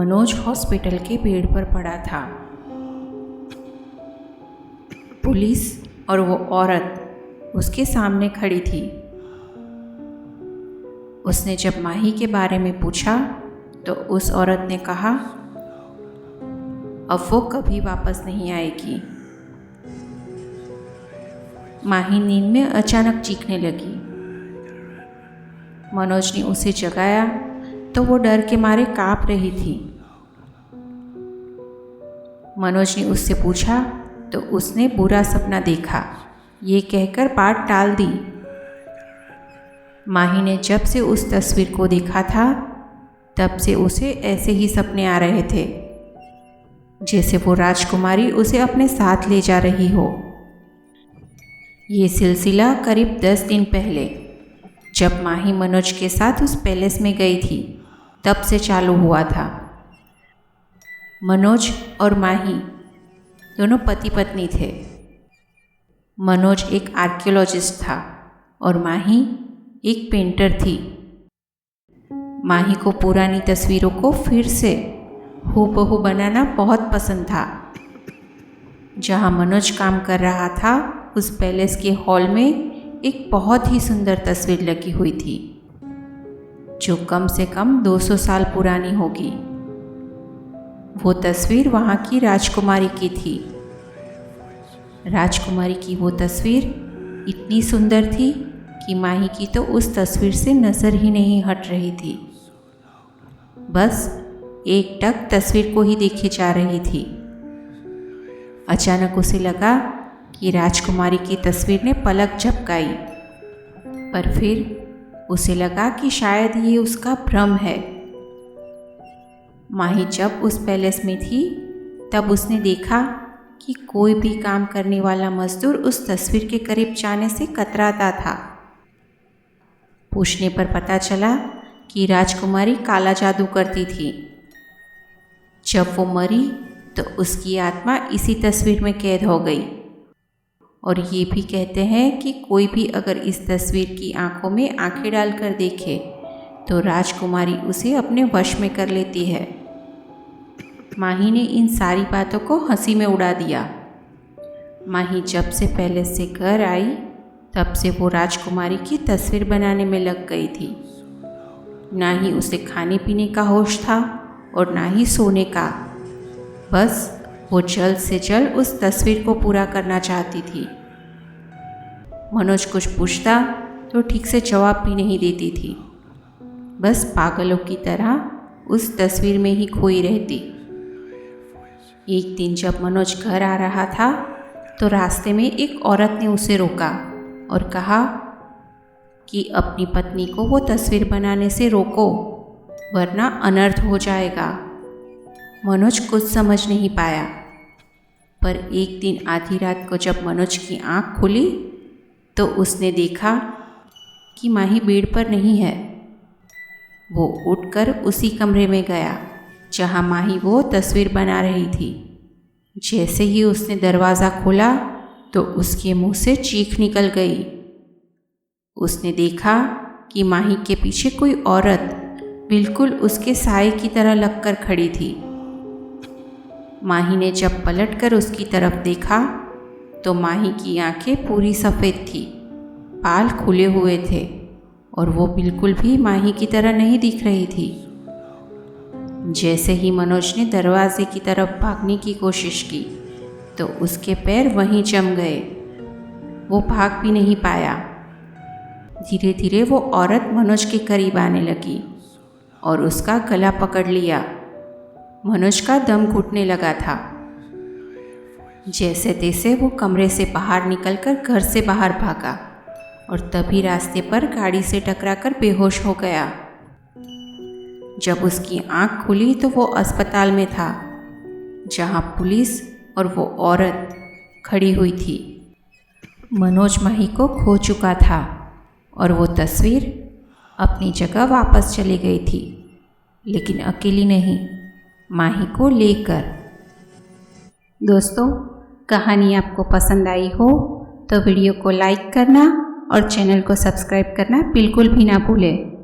Manoj hospital के bed पर पड़ा था। पुलिस और वो औरत उसके सामने खड़ी थी। उसने जब माही के बारे में पूछा तो उस औरत ने कहा, अब वो कभी वापस नहीं आएगी। माही नींद में अचानक चीखने लगी। मनोज ने उसे जगाया तो वो डर के मारे कांप रही थी। मनोज ने उससे पूछा तो उसने बुरा सपना देखा, ये कहकर बात टाल दी। माही ने जब से उस तस्वीर को देखा था तब से उसे ऐसे ही सपने आ रहे थे, जैसे वो राजकुमारी उसे अपने साथ ले जा रही हो। ये सिलसिला करीब 10 दिन पहले जब माही मनोज के साथ उस पैलेस में गई थी तब से चालू हुआ था। मनोज और माही दोनों पति पत्नी थे। मनोज एक आर्कियोलॉजिस्ट था और माही एक पेंटर थी। माही को पुरानी तस्वीरों को फिर से हूबहू बनाना बहुत पसंद था। जहाँ मनोज काम कर रहा था उस पैलेस के हॉल में एक बहुत ही सुंदर तस्वीर लगी हुई थी, जो कम से कम 200 साल पुरानी होगी। वो तस्वीर वहाँ की राजकुमारी की थी। राजकुमारी की वो तस्वीर इतनी सुंदर थी कि माही की तो उस तस्वीर से नज़र ही नहीं हट रही थी। बस एकटक तस्वीर को ही देखे जा रही थी। अचानक उसे लगा कि राजकुमारी की तस्वीर ने पलक झपकाई, पर फिर उसे लगा कि शायद ये उसका भ्रम है। माही जब उस पैलेस में थी तब उसने देखा कि कोई भी काम करने वाला मजदूर उस तस्वीर के करीब जाने से कतराता था। पूछने पर पता चला कि राजकुमारी काला जादू करती थी। जब वो मरी तो उसकी आत्मा इसी तस्वीर में कैद हो गई। और ये भी कहते हैं कि कोई भी अगर इस तस्वीर की आंखों में आंखें डालकर देखे तो राजकुमारी उसे अपने वश में कर लेती है। माही ने इन सारी बातों को हंसी में उड़ा दिया। माही जब से पैलेस से घर आई तब से वो राजकुमारी की तस्वीर बनाने में लग गई थी। ना ही उसे खाने पीने का होश था और ना ही सोने का। बस वो जल्द से जल्द उस तस्वीर को पूरा करना चाहती थी। मनोज कुछ पूछता तो ठीक से जवाब भी नहीं देती थी। बस पागलों की तरह उस तस्वीर में ही खोई रहती। एक दिन जब मनोज घर आ रहा था तो रास्ते में एक औरत ने उसे रोका और कहा कि अपनी पत्नी को वो तस्वीर बनाने से रोको, वरना अनर्थ हो जाएगा। मनोज कुछ समझ नहीं पाया, पर एक दिन आधी रात को जब मनोज की आंख खुली तो उसने देखा कि माही बेड पर नहीं है। वो उठकर उसी कमरे में गया जहां माही वो तस्वीर बना रही थी। जैसे ही उसने दरवाज़ा खोला तो उसके मुंह से चीख निकल गई। उसने देखा कि माही के पीछे कोई औरत बिल्कुल उसके साए की तरह लगकर खड़ी थी। माही ने जब पलटकर उसकी तरफ देखा तो माही की आंखें पूरी सफ़ेद थी, बाल खुले हुए थे और वो बिल्कुल भी माही की तरह नहीं दिख रही थी। जैसे ही मनोज ने दरवाजे की तरफ भागने की कोशिश की तो उसके पैर वहीं जम गए। वो भाग भी नहीं पाया। धीरे धीरे वो औरत मनोज के करीब आने लगी और उसका गला पकड़ लिया। मनोज का दम घुटने लगा था। जैसे तैसे वो कमरे से बाहर निकलकर घर से बाहर भागा और तभी रास्ते पर गाड़ी से टकराकर बेहोश हो गया। जब उसकी आंख खुली तो वो अस्पताल में था, जहां पुलिस और वो औरत खड़ी हुई थी। मनोज माही को खो चुका था और वो तस्वीर अपनी जगह वापस चली गई थी, लेकिन अकेली नहीं, माही को लेकर। दोस्तों, कहानी आपको पसंद आई हो तो वीडियो को लाइक करना और चैनल को सब्सक्राइब करना बिल्कुल भी ना भूलें।